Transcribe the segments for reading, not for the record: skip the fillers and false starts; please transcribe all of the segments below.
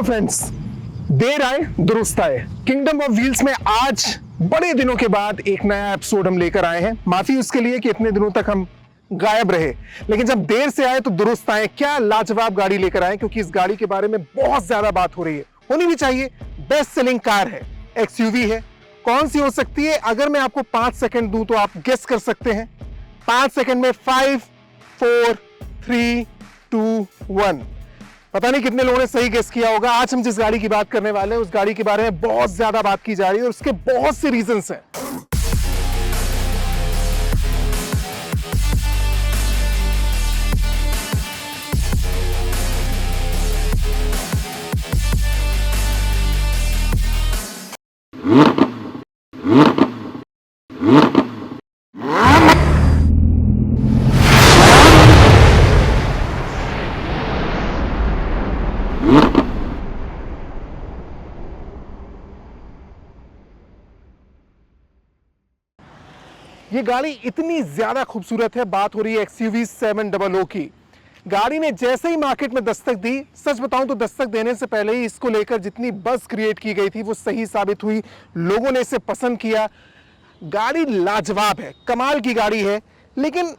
Friends, देर आए दुरुस्त आए। किंगडम ऑफ व्हील्स में आज बड़े दिनों के बाद एक नया एपिसोड हम लेकर आए हैं। माफी उसके लिए कि इतने दिनों तक हम गायब रहे, लेकिन जब देर से आए तो दुरुस्त आए। क्या लाजवाब गाड़ी लेकर आए, क्योंकि इस गाड़ी के बारे में बहुत ज्यादा बात हो रही है, होनी भी चाहिए। बेस्ट सेलिंग कार है, एक्सयूवी है। कौन सी हो सकती है? अगर मैं आपको 5 सेकंड दूं तो आप गेस कर सकते हैं। 5 सेकंड में 5 4 3 2 1। पता नहीं कितने लोगों ने सही गेस किया होगा। आज हम जिस गाड़ी की बात करने वाले हैं उस गाड़ी के बारे में बहुत ज्यादा बात की जा रही है और उसके बहुत से रीजंस हैं। ये गाड़ी इतनी ज्यादा खूबसूरत है। बात हो रही है एक्सयूवी 700 की। गाड़ी ने जैसे ही मार्केट में दस्तक दी, सच बताऊं तो दस्तक देने से पहले ही इसको लेकर जितनी बज़ क्रिएट की गई थी वो सही साबित हुई। लोगों ने इसे पसंद किया। गाड़ी लाजवाब है, कमाल की गाड़ी है। लेकिन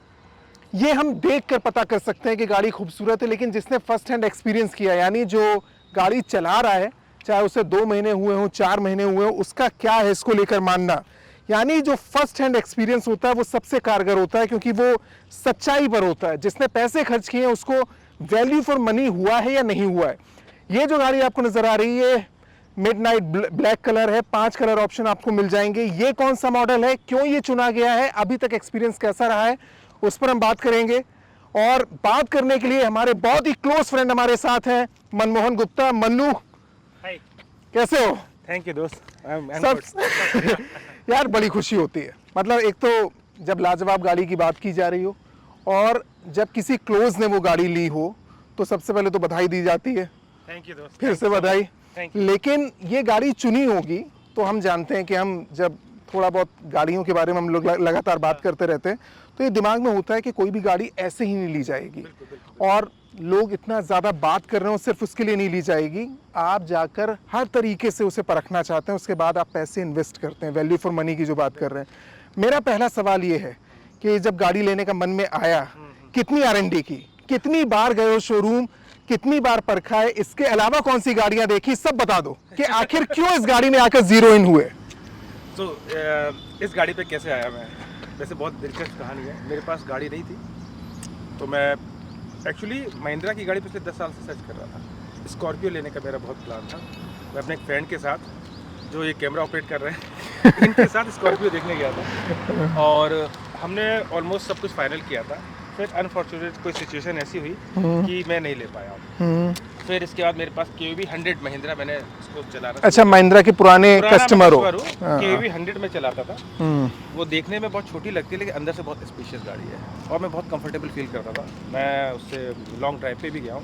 ये हम देखकर पता कर सकते हैं कि गाड़ी खूबसूरत है, लेकिन जिसने फर्स्ट हैंड एक्सपीरियंस किया, यानी जो गाड़ी चला रहा है, चाहे उसे 2 महीने हुए हों 4 महीने हुए हों, उसका क्या है इसको लेकर मानना। यानी जो फर्स्ट हैंड एक्सपीरियंस होता है वो सबसे कारगर होता है, क्योंकि वो सच्चाई पर होता है। जिसने पैसे खर्च किए हैं उसको वैल्यू फॉर मनी हुआ है या नहीं हुआ है। ये जो गाड़ी आपको नजर आ रही है मिडनाइट ब्लैक कलर है। 5 कलर ऑप्शन आपको मिल जाएंगे। ये कौन सा मॉडल है, क्यों ये चुना गया है, अभी तक एक्सपीरियंस कैसा रहा है, उस पर हम बात करेंगे। और बात करने के लिए हमारे बहुत ही क्लोज फ्रेंड हमारे साथ हैं मनमोहन गुप्ता। मन्नू, कैसे हो? थैंक यू दोस्त। सब यार बड़ी खुशी होती है। मतलब एक तो जब लाजवाब गाड़ी की बात की जा रही हो और जब किसी क्लोज ने वो गाड़ी ली हो तो सबसे पहले तो बधाई दी जाती है। थैंक यू दोस्त। फिर से बधाई। Thank you. लेकिन ये गाड़ी चुनी होगी तो हम जानते हैं कि हम जब थोड़ा बहुत गाड़ियों के बारे में हम लोग लगातार बात करते रहते हैं तो ये दिमाग में होता है कि कोई भी गाड़ी ऐसे ही नहीं ली जाएगी। और लोग इतना ज़्यादा बात कर रहे हो सिर्फ उसके लिए नहीं ली जाएगी। आप जाकर हर तरीके से उसे परखना चाहते हैं, उसके बाद आप पैसे इन्वेस्ट करते हैं। वैल्यू फॉर मनी की जो बात कर रहे हैं। मेरा पहला सवाल ये है कि जब गाड़ी लेने का मन में आया, कितनी R&D की, कितनी बार गए हो शोरूम, कितनी बार परखा है, इसके अलावा कौन सी गाड़ियां देखी, सब बता दो कि आखिर क्यों इस गाड़ी में आकर जीरो इन हुए। तो इस गाड़ी पे कैसे आया मैं? वैसे बहुत दिलचस्प कहानी है। मेरे पास गाड़ी नहीं थी तो मैं एक्चुअली महिंद्रा की गाड़ी पिछले 10 साल से सर्च कर रहा था। स्कॉर्पियो लेने का मेरा बहुत प्लान था। मैं अपने एक फ्रेंड के साथ, जो ये कैमरा ऑपरेट कर रहे हैं इनके साथ स्कॉर्पियो देखने गया था और हमने ऑलमोस्ट सब कुछ फाइनल किया था। फिर अनफॉर्चुनेट कोई सिचुएशन ऐसी हुई कि मैं नहीं ले पाया। फिर इसके बाद मेरे पास KUV 100 महिंद्रा, मैंने इसको चलाना। अच्छा, महिंद्रा के पुराने कस्टमर हो। KUV 100 में चलाता था। वो देखने में बहुत छोटी लगती है लेकिन अंदर से बहुत स्पेशियस गाड़ी है और मैं बहुत कंफर्टेबल फील करता था। मैं उससे लॉन्ग ड्राइव पे भी गया हूँ।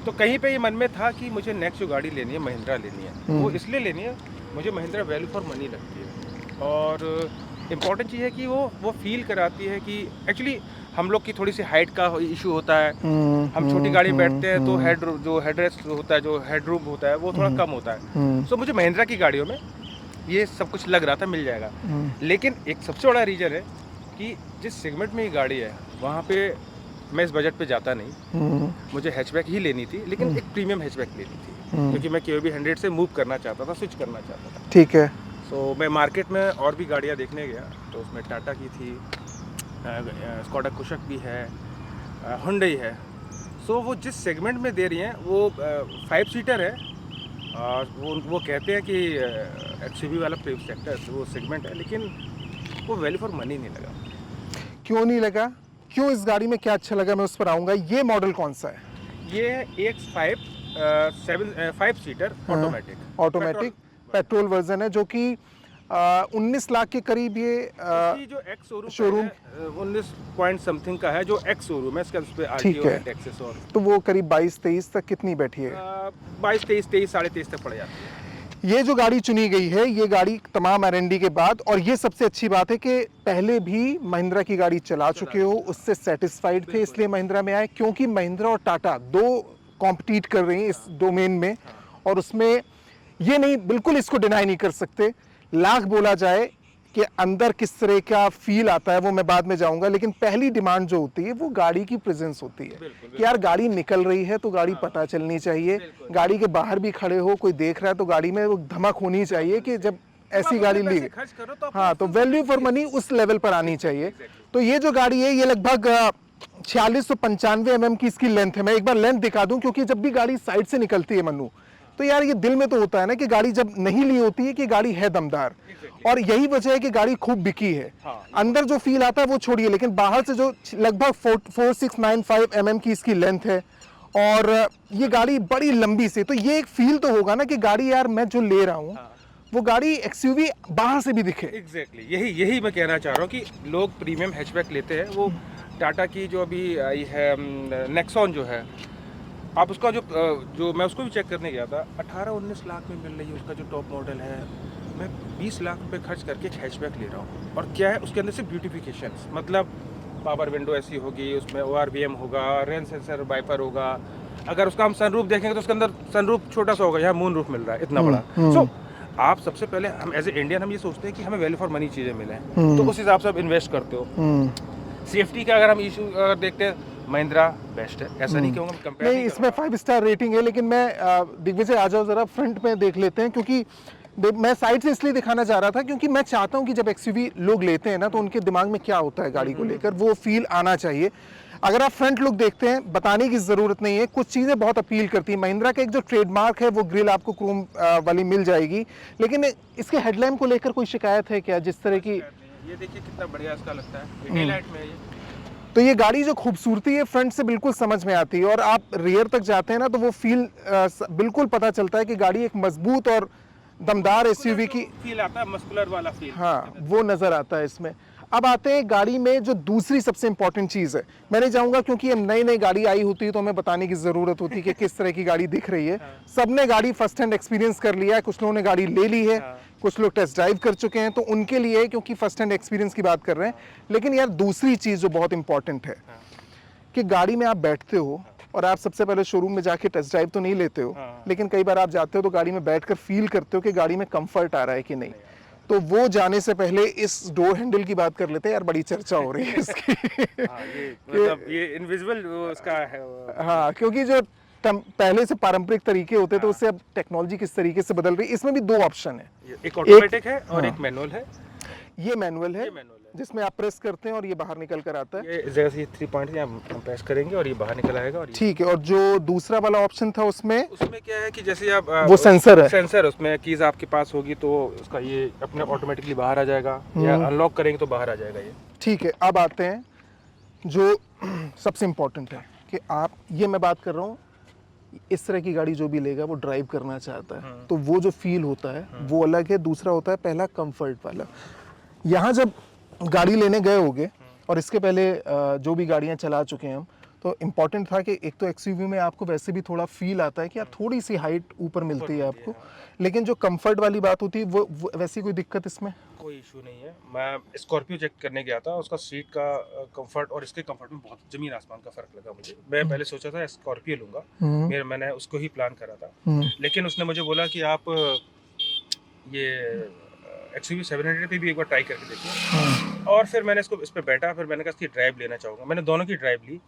तो कहीं पे ये मन में था कि मुझे नेक्स्ट जो गाड़ी लेनी है महिंद्रा लेनी है। वो इसलिए लेनी है, मुझे महिंद्रा वैल्यू फॉर मनी लगती है और इम्पॉर्टेंट चीज़ है कि वो फील कराती है कि एक्चुअली हम लोग की थोड़ी सी हाइट का इशू होता है। हम छोटी गाड़ी में बैठते हैं तो हेडरेस्ट होता है, जो हेडरूम होता है वो थोड़ा कम होता है। सो मुझे महिंद्रा की गाड़ियों में ये सब कुछ लग रहा था मिल जाएगा। लेकिन एक सबसे बड़ा रीज़न है कि जिस सेगमेंट में ये गाड़ी है वहाँ पे मैं इस बजट पे जाता नहीं। मुझे हैचबैक ही लेनी थी, लेकिन एक प्रीमियम हैचबैक लेनी थी क्योंकि मैं KUV 100 से मूव करना चाहता था, स्विच करना चाहता था। ठीक है। सो मैं मार्केट में और भी गाड़ियाँ देखने गया तो उसमें टाटा की थी, स्कोडा कुशक भी है, हुंडई है। सो वो जिस सेगमेंट में दे रही हैं वो 5 सीटर है और वो कहते हैं कि एक्सयूवी वाला प्रीमियम सेक्टर वो सेगमेंट है, लेकिन वो वैल्यू फॉर मनी नहीं लगा। क्यों नहीं लगा? क्यों? इस गाड़ी में क्या अच्छा लगा, मैं उस पर आऊंगा। ये मॉडल कौन सा है? ये EX5 5 seater automatic petrol version है, जो कि 19 लाख के करीब। ये जो एक्स शोरूम 19 पॉइंट समथिंग का है, जो एक्स शोरूम है इसका, उस पे ठीक है, टैक्सेस और तो वो करीब 22-23 तक कितनी बैठी है? 22-23 23.5 तक पड़ जाती है। ये जो गाड़ी चुनी गई है, ये गाड़ी तमाम R&D के बाद, और ये सबसे अच्छी बात है कि पहले भी महिंद्रा की गाड़ी चला चुके हो, उससे सेटिस्फाइड थे, इसलिए महिंद्रा में आए। क्योंकि महिंद्रा और टाटा दो कॉम्पिटिट कर रही हैं इस डोमेन में और उसमें ये नहीं, बिल्कुल इसको डिनाई नहीं कर सकते, लाख बोला जाए कि अंदर किस तरह का फील आता है वो मैं बाद में जाऊंगा, लेकिन पहली डिमांड जो होती है वो गाड़ी की प्रेजेंस होती है कि यार गाड़ी निकल रही है तो गाड़ी पता चलनी चाहिए, गाड़ी के बाहर भी खड़े हो कोई देख रहा है तो गाड़ी में वो धमक होनी चाहिए कि जब ऐसी गाड़ी ली, खर्च करो तो हाँ, तो वैल्यू फॉर मनी उस लेवल पर आनी चाहिए। तो ये जो गाड़ी है ये लगभग 4695 mm की इसकी लेंथ है। मैं एक बार लेंथ दिखा दूं, क्योंकि जब भी गाड़ी साइड से निकलती है मन्नू, तो यार ये दिल में तो होता है ना कि गाड़ी जब नहीं ली होती है कि गाड़ी है दमदार, और यही वजह है कि गाड़ी खूब बिकी है। अंदर जो फील आता है वो छोड़िए, लेकिन बाहर से जो लगभग 4695 mm की इसकी लेंथ है, और ये गाड़ी बड़ी लंबी से, तो ये एक फील तो होगा ना कि गाड़ी यार मैं जो ले रहा हूँ वो गाड़ी एक्सयूवी बाहर से भी दिखे। एग्जैक्टली यही मैं कहना चाह रहा हूँ कि लोग प्रीमियम हैचबैक लेते हैं। वो टाटा की जो अभी आई है नेक्सॉन जो है, आप उसका जो मैं उसको भी चेक करने गया था, 18-19 लाख में मिल रही है उसका जो टॉप मॉडल है। मैं 20 लाख रुपए खर्च करके एक हैचबैक ले रहा हूँ, और क्या है उसके अंदर से ब्यूटिफिकेशन, मतलब पावर विंडो ऐसी होगी, उसमें ORVM होगा, रेन सेंसर वाइपर होगा। अगर उसका हम सनरूफ देखेंगे तो उसके अंदर सनरूफ छोटा सा होगा, यहाँ मून रूफ मिल रहा है इतना बड़ा। सो आप सबसे पहले, हम एज ए इंडियन हम ये सोचते हैं कि हमें वैल्यू फॉर मनी चीज़ें मिले, तो उस हिसाब से आप इन्वेस्ट करते हो। सेफ्टी का अगर हम इशू अगर देखते हैं, महिंद्रा बेस्ट है, ऐसा नहीं कहूँगा, कंपेयर नहीं, इसमें 5 स्टार रेटिंग है, लेकिन मैं दिग्विजय आ जाओ जरा फ्रंट में देख लेते हैं, क्योंकि मैं साइड से इसलिए दिखाना चाह रहा था क्योंकि मैं चाहता हूं कि जब एक्सयूवी लोग लेते हैं ना तो उनके दिमाग में क्या होता है गाड़ी को लेकर, वो फील आना चाहिए। अगर आप फ्रंट लुक देखते हैं, बताने की ज़रूरत नहीं है, कुछ चीज़ें बहुत अपील करती हैं। महिंद्रा का एक जो ट्रेडमार्क है वो ग्रिल आपको क्रोम वाली मिल जाएगी, लेकिन इसके हेडलैम्प को लेकर कोई शिकायत है क्या? जिस तरह की ये देखिए कितना बढ़िया इसका लगता है, डेलाइट में ये। तो ये गाड़ी जो खूबसूरती है फ्रंट से बिल्कुल समझ में आती है, और आप रियर तक जाते हैं ना तो वो फील बिल्कुल पता चलता है कि गाड़ी एक मजबूत और दमदार एसयूवी की फील आता है, मस्कुलर वाला फील, हाँ, वो नजर आता है इसमें। अब आते हैं गाड़ी में जो दूसरी सबसे इंपॉर्टेंट चीज़ है, मैं नहीं चाहूँगा क्योंकि ये नई गाड़ी आई होती है तो हमें बताने की ज़रूरत होती है कि किस तरह की गाड़ी दिख रही है। सबने गाड़ी फर्स्ट हैंड एक्सपीरियंस कर लिया है, कुछ लोगों ने गाड़ी ले ली है, कुछ लोग टेस्ट ड्राइव कर चुके हैं, तो उनके लिए क्योंकि फर्स्ट हैंड एक्सपीरियंस की बात कर रहे हैं। लेकिन यार दूसरी चीज़ जो बहुत इंपॉर्टेंट है कि गाड़ी में आप बैठते हो और आप सबसे पहले शोरूम में जाके टेस्ट ड्राइव तो नहीं लेते हो, लेकिन कई बार आप जाते हो तो गाड़ी में बैठकर फील करते हो कि गाड़ी में कंफर्ट आ रहा है कि नहीं। तो वो जाने से पहले इस डोर हैंडल की बात कर लेते हैं यार, बड़ी चर्चा हो रही है इसकी। ये इनविजिबल उसका है। हाँ, क्योंकि जो पहले से पारंपरिक तरीके होते तो उससे अब टेक्नोलॉजी किस तरीके से बदल रही है। इसमें भी 2 ऑप्शन है, एक ऑटोमेटिक है और एक मैनुअल है। ये मैनुअल है जिसमें आप प्रेस करते हैं और ये बाहर निकल कर आता है। ये इस जगह से 3 पॉइंट से हम प्रेस करेंगे और ये बाहर निकल आएगा। और ठीक है, और जो दूसरा वाला ऑप्शन था उसमें क्या है कि जैसे आप वो सेंसर है, सेंसर उसमें कीज आपके पास होगी तो उसका ये अपने ऑटोमेटिकली बाहर आ जाएगा, या अनलॉक करेंगे तो बाहर आ जाएगा ये। ठीक है, अब आते हैं जो सबसे इम्पोर्टेंट है कि आप, ये मैं बात कर रहा हूँ, इस तरह की गाड़ी जो भी लेगा वो ड्राइव करना चाहता है, तो वो जो फील होता है वो अलग है। दूसरा होता है पहला कंफर्ट वाला। यहाँ जब गाड़ी लेने गए होगे और इसके पहले जो भी गाड़ियाँ चला चुके हैं हम, तो इम्पॉर्टेंट था कि एक तो एक्सयूवी में आपको वैसे भी थोड़ा फील आता है कि यार थोड़ी सी हाइट ऊपर मिलती है आपको, लेकिन जो कंफर्ट वाली बात होती है वो वैसी कोई दिक्कत इसमें कोई इशू नहीं है। मैं स्कॉर्पियो चेक करने गया था, उसका सीट का कंफर्ट और इसके कंफर्ट में बहुत जमीन आसमान का फर्क लगा मुझे। मैं पहले सोचा था स्कॉर्पियो लूंगा, मैंने उसको ही प्लान करा था, लेकिन उसने मुझे बोला कि आप ये XUV 700 पे भी एक बार ट्राई करके देखिए। और फिर मैंने इस पे बैठा, फिर मैंने कहा इसकी ड्राइव लेना चाहूँगा। मैंने दोनों की ड्राइव ली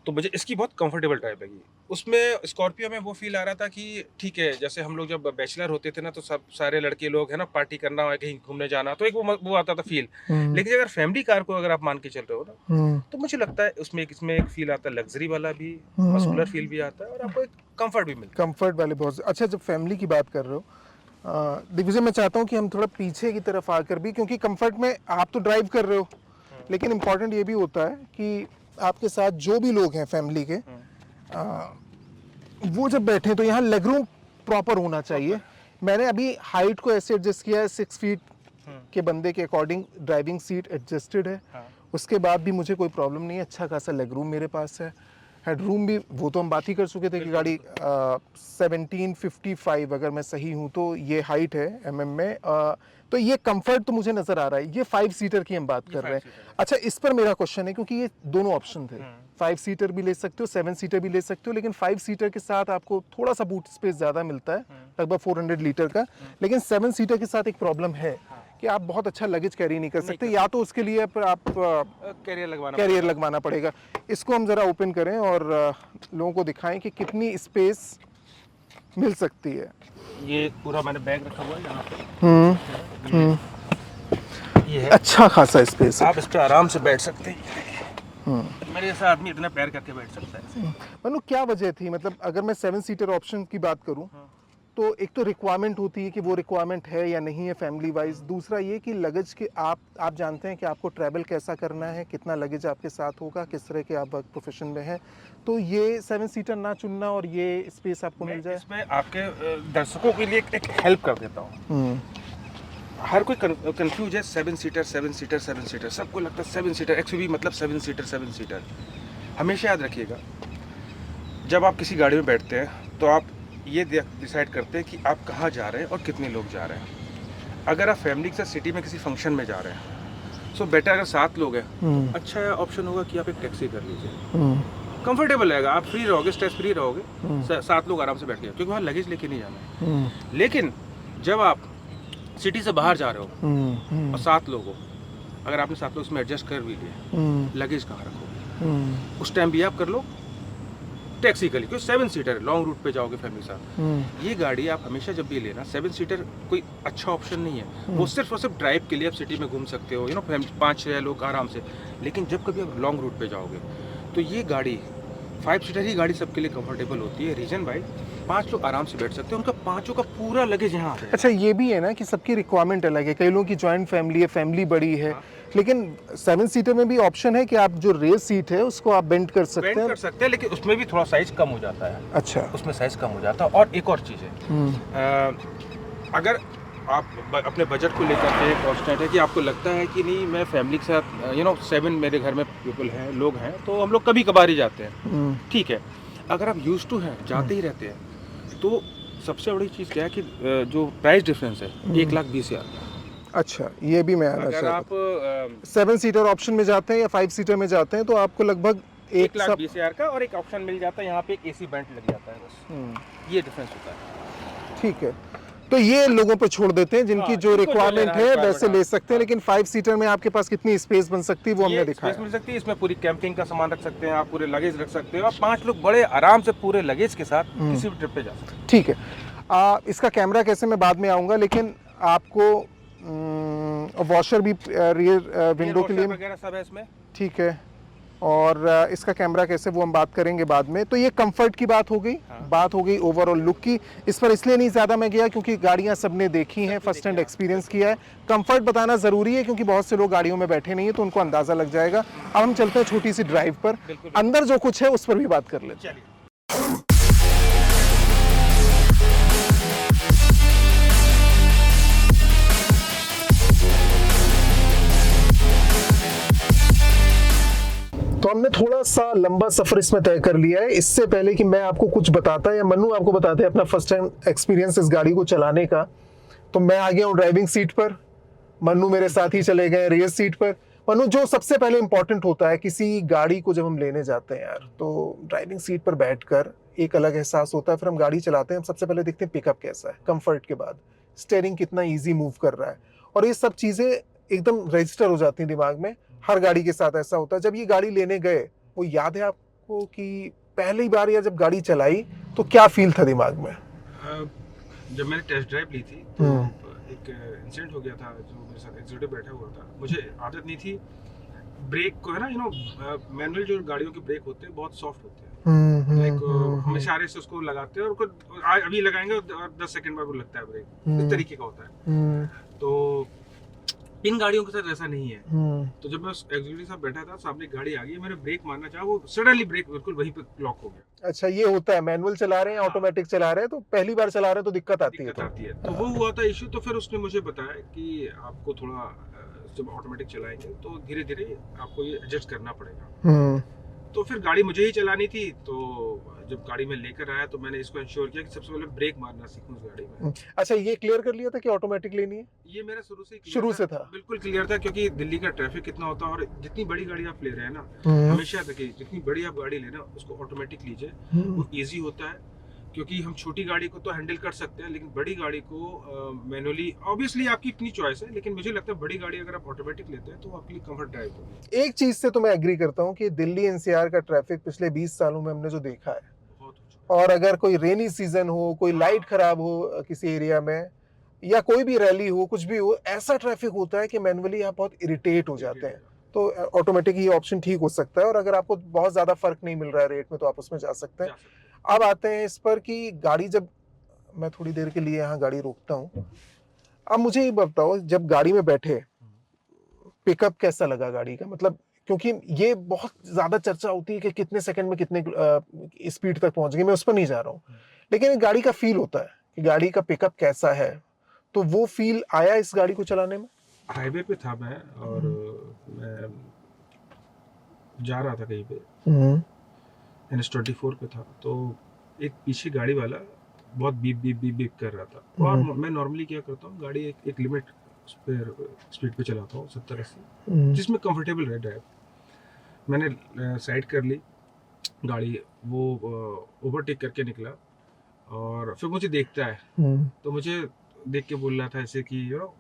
तो मुझे इसकी बहुत कंफर्टेबल ड्राइव लगी। उसमें स्कॉर्पियो में वो फील आ रहा था कि ठीक है, जैसे हम लोग जब बैचलर होते थे ना तो सब सारे लड़के लोग है ना, पार्टी करना हो, कहीं घूमने जाना, तो एक वो आता था फील। लेकिन अगर फैमिली कार को अगर आप मान के चल रहे हो ना, तो मुझे लगता है उसमें इसमें एक फील आता है, लग्जरी वाला भी, मस्कुलर फील भी आता है और आपको एक कंफर्ट भी मिलता है। कंफर्ट वाले बहुत अच्छा। जब फैमिली की बात कर रहे हो दिग्विजय, मैं चाहता हूँ कि हम थोड़ा पीछे की तरफ आकर भी, क्योंकि कंफर्ट में आप तो ड्राइव कर रहे हो, लेकिन इम्पॉर्टेंट ये भी होता है कि आपके साथ जो भी लोग हैं फैमिली के, वो जब बैठे तो यहाँ लेग रूम प्रॉपर होना चाहिए। मैंने अभी हाइट को ऐसे एडजस्ट किया है, 6 फीट के बंदे के अकॉर्डिंग ड्राइविंग सीट एडजस्टेड है। उसके बाद भी मुझे कोई प्रॉब्लम नहीं है, अच्छा खासा लेग रूम मेरे पास है। हेडरूम भी, वो तो हम बात ही कर चुके थे कि गाड़ी 1755 अगर मैं सही हूँ तो ये हाइट है mm में। तो ये कंफर्ट तो मुझे नजर आ रहा है। ये 5 सीटर की हम बात कर रहे हैं। 5 सीटर है। अच्छा, इस पर मेरा क्वेश्चन है, क्योंकि ये दोनों ऑप्शन थे, 5 सीटर भी ले सकते हो, 7 सीटर भी ले सकते हो, लेकिन 5 सीटर के साथ आपको थोड़ा सा बूट स्पेस ज़्यादा मिलता है, लगभग 400 लीटर का। लेकिन 7 सीटर के साथ एक प्रॉब्लम है कि आप बहुत अच्छा लगेज कैरी नहीं कर सकते, या तो उसके लिए पर आप कैरियर लगवाना पड़ेगा। इसको हम ज़रा ओपन करें और लोगों को दिखाएं कि कितनी स्पेस मिल सकती है। ये पूरा मैंने बैग रखा हुआ है यहाँ पे। ये है, अच्छा खासा स्पेस है। आप इस पे आराम से बैठ सकते हैं। मेरे जैसा आदमी इतना पैर करके बैठ सकता है। मनु, क्या वजह थी, मतलब अगर मैं 7 सीटर ऑप्शन की बात करूं तो एक तो रिक्वायरमेंट होती है कि वो रिक्वायरमेंट है या नहीं है फैमिली वाइज। दूसरा ये कि लगेज के आप जानते हैं कि आपको ट्रैवल कैसा करना है, कितना लगेज आपके साथ होगा, किस तरह के आप वर्क प्रोफेशन में हैं, तो ये 7 सीटर ना चुनना और ये स्पेस आपको मिल जाए। इसमें आपके दर्शकों के लिए एक हेल्प कर देता हूँ। हर कोई कंफ्यूज है, 7 सीटर 7 सीटर 7 सीटर, सबको लगता है 7 सीटर एक्सयूवी मतलब 7 सीटर 7 सीटर। हमेशा याद रखिएगा, जब आप किसी गाड़ी में बैठते हैं तो आप ये डिसाइड करते हैं कि आप कहाँ जा रहे हैं और कितने लोग जा रहे हैं। अगर आप फैमिली के साथ सिटी में किसी फंक्शन में जा रहे हैं, सो बेटर अगर 7 लोग हैं, अच्छा ऑप्शन होगा कि आप एक टैक्सी कर लीजिए, कंफर्टेबल रहेगा, आप फ्री रहोगे, स्ट्रेस फ्री रहोगे, 7 लोग आराम से बैठ गए, क्योंकि वहाँ लगेज लेके नहीं जाना है। लेकिन जब आप सिटी से बाहर जा रहे हो और 7 लोग हो, अगर आपने 7 लोग इसमें एडजस्ट कर भी लिए, लगेज कहाँ रखोगे? उस टाइम भी आप कर लो टैक्सी कर ली, क्योंकि 7 सीटर लॉन्ग रूट पे जाओगे फैमिली के साथ। ये गाड़ी आप हमेशा जब भी लेना, 7 सीटर कोई अच्छा ऑप्शन नहीं है। वो सिर्फ और सिर्फ ड्राइव के लिए आप सिटी में घूम सकते हो, 5-6 लोग आराम से। लेकिन जब कभी आप लॉन्ग रूट पे जाओगे तो ये गाड़ी 5 सीटर ही गाड़ी सबके लिए कंफर्टेबल होती है। रीजन भाई, 5 लोग आराम से बैठ सकते हैं, उनका 5 का पूरा लगेज यहाँ आता है। अच्छा, ये भी है ना कि सबकी रिक्वायरमेंट अलग है। कई लोगों की जॉइंट फैमिली है, फैमिली बड़ी है, लेकिन 7 सीटर में भी ऑप्शन है कि आप जो रेयर सीट है उसको आप बेंड कर सकते हैं। लेकिन उसमें भी थोड़ा साइज कम हो जाता है। अच्छा, उसमें साइज कम हो जाता है। और एक और चीज़ है, अगर आप अपने बजट को लेकर के कॉन्स्टेंट है कि आपको लगता है कि नहीं, मैं फैमिली के साथ 7 मेरे घर में पीपल हैं, लोग हैं, तो हम लोग कभी कभार ही जाते हैं, ठीक है। अगर आप यूज्ड टू हैं, जाते ही रहते हैं, तो सबसे बड़ी चीज़ क्या है कि जो प्राइस डिफरेंस है 1,20,000। अच्छा, ये भी मैं आना अगर चाहता आप 7 सीटर ऑप्शन में जाते हैं या 5 सीटर में जाते हैं तो आपको लगभग 1,20,000 का और एक ऑप्शन मिल जाता है, यहाँ पे एक एसी वेंट लग जाता है, बस ये डिफरेंस होता है। ठीक है, तो ये लोगों पर छोड़ देते हैं जिनकी जो रिक्वायरमेंट है वैसे ले सकते हैं। लेकिन 5 सीटर में आपके पास कितनी स्पेस बन सकती है वो हमने दिखाया। मिल सकती है, इसमें पूरी कैंपिंग का सामान रख सकते हैं आप, पूरे लगेज रख सकते हो, और 5 लोग बड़े आराम से पूरे लगेज के साथ किसी भी ट्रिप पे जा सकते हैं। ठीक है, इसका कैमरा कैसे मैं बाद में आऊँगा, लेकिन आपको वॉशर भी रियर विंडो के लिए वगैरह सब है इसमें, ठीक है, और इसका कैमरा कैसे वो हम बात करेंगे बाद में। तो ये कंफर्ट की बात हो गई। बात हो गई ओवरऑल लुक की। इस पर इसलिए नहीं ज़्यादा मैं गया क्योंकि गाड़ियां सबने देखी हैं, फर्स्ट हैंड एक्सपीरियंस किया है। कंफर्ट बताना ज़रूरी है क्योंकि बहुत से लोग गाड़ियों में बैठे नहीं है तो उनको अंदाज़ा लग जाएगा। अब हम चलते हैं छोटी सी ड्राइव पर, अंदर जो कुछ है उस पर भी बात कर लेते हैं। तो हमने थोड़ा सा लंबा सफर इसमें तय कर लिया है। इससे पहले कि मैं आपको कुछ बताता या मन्नू आपको बताते हैं अपना फर्स्ट टाइम एक्सपीरियंस इस गाड़ी को चलाने का, तो मैं आ गया हूँ ड्राइविंग सीट पर, मन्नू मेरे साथ ही चले गए रेयर सीट पर। मन्नू, जो सबसे पहले इंपॉर्टेंट होता है किसी गाड़ी को जब हम लेने जाते हैं यार, तो ड्राइविंग सीट पर बैठकर एक अलग एहसास होता है। फिर हम गाड़ी चलाते हैं, हम सबसे पहले देखते हैं पिकअप कैसा है, कंफर्ट के बाद स्टीयरिंग कितना ईजी मूव कर रहा है, और ये सब चीज़ें एकदम रजिस्टर हो जाती हैं दिमाग में। हर गाड़ी के साथ ऐसा होता है। जब ये गाड़ी लेने गए, वो याद है आपको कि पहली बार या जब गाड़ी चलाई तो क्या फील था दिमाग में? जब मैंने टेस्ट ड्राइव ली थी तो एक इंसिडेंट हो गया था, जो मेरे साथ एग्जीक्यूटिव बैठा हुआ था। मुझे आदत नहीं थी ब्रेक को, है ना, मैनुअल जो गाड़ियों के ब्रेक होते हैं बहुत सॉफ्ट होते हैं, लाइक हम इशारे से उसको लगाते हैं और अभी लगाएंगे और 10 सेकंड बाद वो लगता है ब्रेक, इस तरीके का होता है। तो इन गाड़ियों के साथ ऐसा नहीं है। तो जब मैं एग्जीक्यूटिव साहब बैठा था, सामने गाड़ी आ गई, मैंने ब्रेक मारना चाहा, वो सडनली ब्रेक बिल्कुल वहीं पे लॉक हो गया। अच्छा, ये होता है, मैनुअल चला रहे हैं, ऑटोमेटिक चला रहे हैं, तो पहली बार चला रहे हैं तो दिक्कत आती है। तो वो हुआ था इशू। तो फिर उसने मुझे बताया कि आपको थोड़ा जब ऑटोमेटिक चलाएंगे तो धीरे धीरे आपको ये एडजस्ट करना पड़ेगा। तो फिर गाड़ी मुझे ही चलानी थी, तो जब गाड़ी में लेकर आया तो मैंने इसको इंश्योर किया कि सबसे पहले ब्रेक मारना सीखूं उस गाड़ी में। अच्छा, ये क्लियर कर लिया था कि ऑटोमेटिक लेनी है? ये मेरा शुरू से clear शुरू से था? बिल्कुल क्लियर था, क्योंकि दिल्ली का ट्रैफिक कितना होता है और जितनी बड़ी गाड़ी आप ले रहे हैं ना, हमेशा देखिए जितनी बड़ी आप गाड़ी लेना उसको ऑटोमेटिक लीजिए, वो इजी होता है। क्योंकि हम छोटी गाड़ी को तो हैंडल कर सकते हैं, लेकिन बड़ी गाड़ी को मैनुअली, ऑब्वियसली आपकी अपनी चॉइस है, लेकिन मुझे लगता है बड़ी गाड़ी अगर आप ऑटोमेटिक लेते हैं तो वो आपके लिए कंफर्ट ड्राइव होगी। एक चीज से तो मैं एग्री करता हूँ कि दिल्ली एनसीआर का ट्रैफिक पिछले 20 सालों में हमने जो देखा है, बहुत अच्छा। और अगर कोई रेनी सीजन हो, कोई लाइट खराब हो किसी एरिया में, या कोई भी रैली हो, कुछ भी हो, ऐसा ट्रैफिक होता है कि मैनुअली आप बहुत इरिटेट हो जाते हैं। तो ऑटोमेटिक ही ऑप्शन ठीक हो सकता है, और अगर आपको बहुत ज्यादा फर्क नहीं मिल रहा है रेट में तो आप उसमें जा सकते हैं। अब आते हैं इस पर कि गाड़ी, जब मैं थोड़ी देर के लिए यहाँ गाड़ी रोकता हूँ, अब मुझे ये बताओ, जब गाड़ी में बैठे पिकअप कैसा लगा गाड़ी का? मतलब क्योंकि ये बहुत ज्यादा चर्चा होती है कि कितने सेकंड में कितने स्पीड तक पहुंच गई, मैं उस पर नहीं जा रहा हूँ, लेकिन गाड़ी का फील होता है कि गाड़ी का पिकअप कैसा है, तो वो फील आया इस गाड़ी को चलाने में? हाईवे पे था मैं, और मैं जा रहा था कहीं पे, NH24 पे था, तो एक पीछे गाड़ी वाला बहुत बीप बीप बीप बीप कर रहा था। और मैं नॉर्मली क्या करता हूँ, गाड़ी एक लिमिट स्पीड पे चलाता हूँ, 70-80, जिसमें कंफर्टेबल रहे ड्राइव। मैंने साइड कर ली गाड़ी, वो ओवरटेक करके निकला, और फिर मुझे देखता है, तो मुझे देख के बोल रहा था ऐसे कि यू नो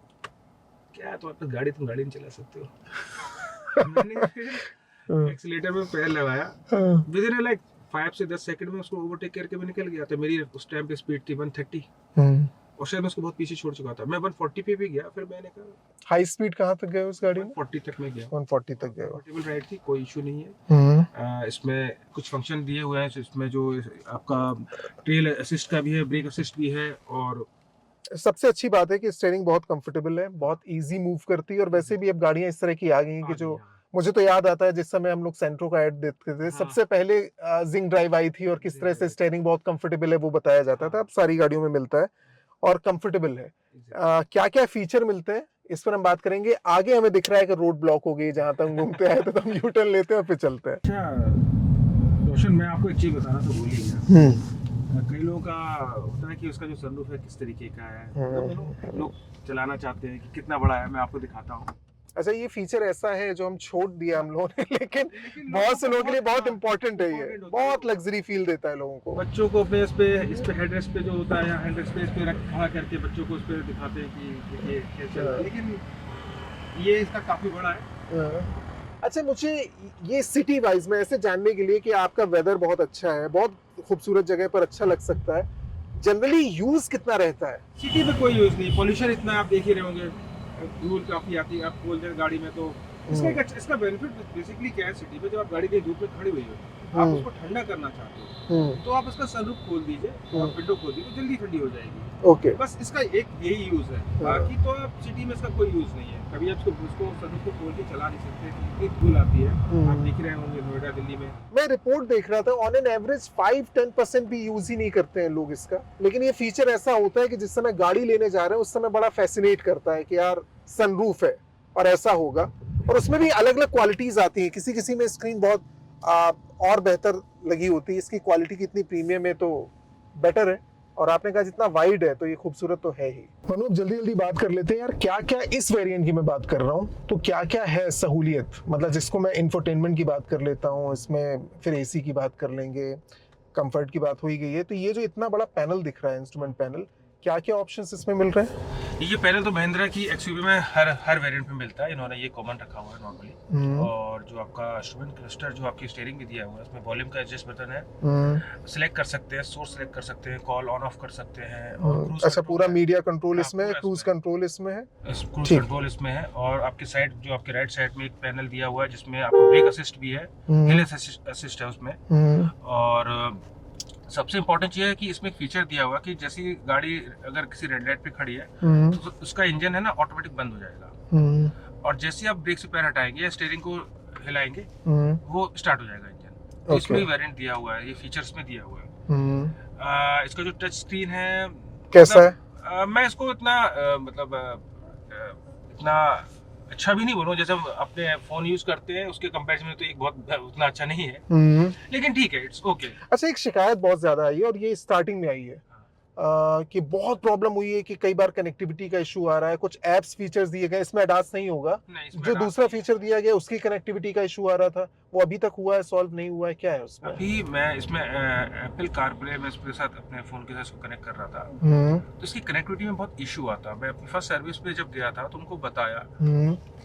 क्या, तो अपनी गाड़ी, तुम गाड़ी नहीं चला सकते हो। मैंने फिर एक्सीलेटर में पैर लगाया, विद इन लाइक 5 से 10 सेकंड में उसको ओवरटेक करके मैं निकल गया था। मेरी उस टाइम पे स्पीड थी 130, और शायद मैं उसको बहुत पीछे छोड़ चुका था। मैं 140 पे भी गया, फिर मैंने कहा हाई स्पीड कहाँ तक गए उस गाड़ी में? 140 तक मैं गया। 140 तक गए? कंफर्टेबल राइड थी, कोई इशू नहीं है। इसमें कुछ फंक्शन दिए हुए हैं, इसमें जो आपका ट्रेल असिस्ट का भी है, ब्रेक असिस्ट भी है, और सबसे अच्छी बात है कि स्टीयरिंग बहुत कंफर्टेबल है, बहुत इजी मूव करती है, और वैसे भी अब गाड़ियां इस तरह की आ गई हैं कि जो, मुझे तो याद आता है जिस समय हम लोग सेंट्रो का ऐड देखते थे, सबसे पहले जिंग ड्राइव आई थी, और किस तरह से स्टीयरिंग बहुत कंफर्टेबल है वो बताया जाता था। अब सारी गाड़ियों में मिलता है और कंफर्टेबल है। क्या क्या फीचर मिलते हैं इस पर हम बात करेंगे। आगे हमें दिख रहा है कि रोड ब्लॉक हो गई, जहां तक घूमते आए तो हम यू टर्न लेते हैं और फिर चलते हैं। अच्छा रोशन, मैं आपको एक चीज बताना तो भूल ही गया। कई लोगों का होता है कि उसका जो सनरूफ है किस तरीके का है, तो लोग चलाना चाहते हैं कि कितना बड़ा है। मैं आपको दिखाता हूँ। अच्छा, ये फीचर ऐसा है जो हम छोड़ दिया हम लोगों ने, लेकिन बहुत से लोगों के लिए बहुत इंपॉर्टेंट है। ये बहुत लग्जरी फील देता है लोगों को। बच्चों को अपने इस पे हेडरेस्ट पे जो होता है, हेडरेस्ट पे इस पे खड़ा करके बच्चों को उस पे दिखाते हैं कि देखिए कैसे चल रहा है। लेकिन ये इसका काफी बड़ा है। अच्छा, मुझे ये सिटी वाइज में ऐसे जानने के लिए कि आपका वेदर बहुत अच्छा है, बहुत खूबसूरत जगह पर अच्छा लग सकता है, जनरली यूज कितना रहता है? सिटी में कोई यूज नहीं, पॉल्यूशन इतना आप देख ही रहे होंगे, धूल काफी आती है। आप बोल रहे गाड़ी में, तो इसका बेनिफिट बेसिकली क्या है, सिटी में जब आप गाड़ी के धूप में खड़ी हुई हो, आप उसको ठंडा करना चाहते हो, तो आप इसका सनरूफ खोल दीजिए और विंडो खोल दीजिए, जल्दी ठंडी हो जाएगी। ओके, बस इसका एक यही यूज है, बाकी तो आप सिटी में इसका कोई यूज नहीं है। कभी आप उसको सनरूफ को खोल के चला नहीं सकते, इतनी धूल आती है। आप देख रहे होंगे नोएडा, दिल्ली में। मैं रिपोर्ट देख रहा था, ऑन एन एवरेज 5-10% भी यूज ही नहीं करते हैं लोग इसका, लेकिन ये फीचर ऐसा होता है कि जिस समय गाड़ी लेने जा रहे हैं उस समय बड़ा फैसिनेट करता है कि यार सनरूफ है और ऐसा होगा। और उसमें भी अलग अलग क्वालिटीज आती हैं, किसी किसी में स्क्रीन बहुत और बेहतर लगी होती है, इसकी क्वालिटी कितनी प्रीमियम है तो बेटर है। और आपने कहा जितना वाइड है तो ये खूबसूरत तो है ही। मनु, जल्दी जल्दी बात कर लेते हैं यार, क्या क्या इस वेरिएंट की मैं बात कर रहा हूँ, तो क्या क्या है सहूलियत, मतलब जिसको मैं इंफोटेनमेंट की बात कर लेता हूँ, इसमें फिर एसी की बात कर लेंगे, कंफर्ट की बात हो ही गई है, तो ये जो इतना बड़ा पैनल दिख रहा है, इंस्ट्रूमेंट पैनल, क्या क्या ऑप्शंस इसमें मिल रहे हैं? ये पैनल तो महिंद्रा की एक्सयूवी में हर वेरिएंट में मिलता है। इन्होंने ये कॉमन रखा हुआ है नॉर्मली। और जो आपका इंस्ट्रूमेंट क्लस्टर, जो आपकी स्टीयरिंग भी दिया हुआ है, उसमें वॉल्यूम का एडजस्ट बटन है, सिलेक्ट कर सकते हैं, सोर्स सिलेक्ट कर सकते हैं, कॉल ऑन ऑफ कर सकते हैं, और क्रूज। अच्छा, पूरा मीडिया कंट्रोल इसमें है, क्रूज कंट्रोल इसमें है, क्रूज कंट्रोल इसमें है। और आपकी साइड, जो आपके राइट साइड में एक पैनल दिया हुआ है जिसमें आपको ब्रेक असिस्ट भी है, हिल असिस्ट है उसमें। और सबसे इम्पोर्टेंट ये है कि इसमें एक फीचर दिया हुआ है कि जैसी गाड़ी अगर किसी रेड लाइट पे खड़ी है, तो उसका इंजन है ना ऑटोमेटिक बंद हो जाएगा, और जैसे आप ब्रेक से पैर हटाएंगे या स्टीयरिंग को हिलाएंगे, वो स्टार्ट हो जाएगा इंजन। तो इसमें वेरिएंट दिया हुआ है, ये फीचर्स में दिया हुआ है। इसका जो टच स्क्रीन है कैसा है? मैं इसको इतना इतना अच्छा भी नहीं बोलूँ, जैसे हम अपने फ़ोन यूज़ करते हैं उसके कंपैरिजन में तो एक बहुत उतना अच्छा नहीं है, लेकिन ठीक है, इट्स ओके। अच्छा, एक शिकायत बहुत ज्यादा आई है और ये स्टार्टिंग में आई है कि बहुत प्रॉब्लम हुई है कि कई बार कनेक्टिविटी का इशू आ रहा है, कुछ एप्स फीचर्स दिए गए, इसमें अडास नहीं होगा, नहीं, इसमें जो डांस दूसरा नहीं है। फीचर दिया गया उसकी कनेक्टिविटी का इशू आ रहा था, वो अभी तक हुआ है, सॉल्व नहीं हुआ है, क्या है उसमें? अभी मैं इसमें एप्पल कारप्ले में इसके साथ अपने फ़ोन के साथ इसको कनेक्ट कर रहा था, तो इसकी कनेक्टिविटी में बहुत इशू आता। मैं अपनी फर्स्ट सर्विस पे जब गया था तो उनको बताया,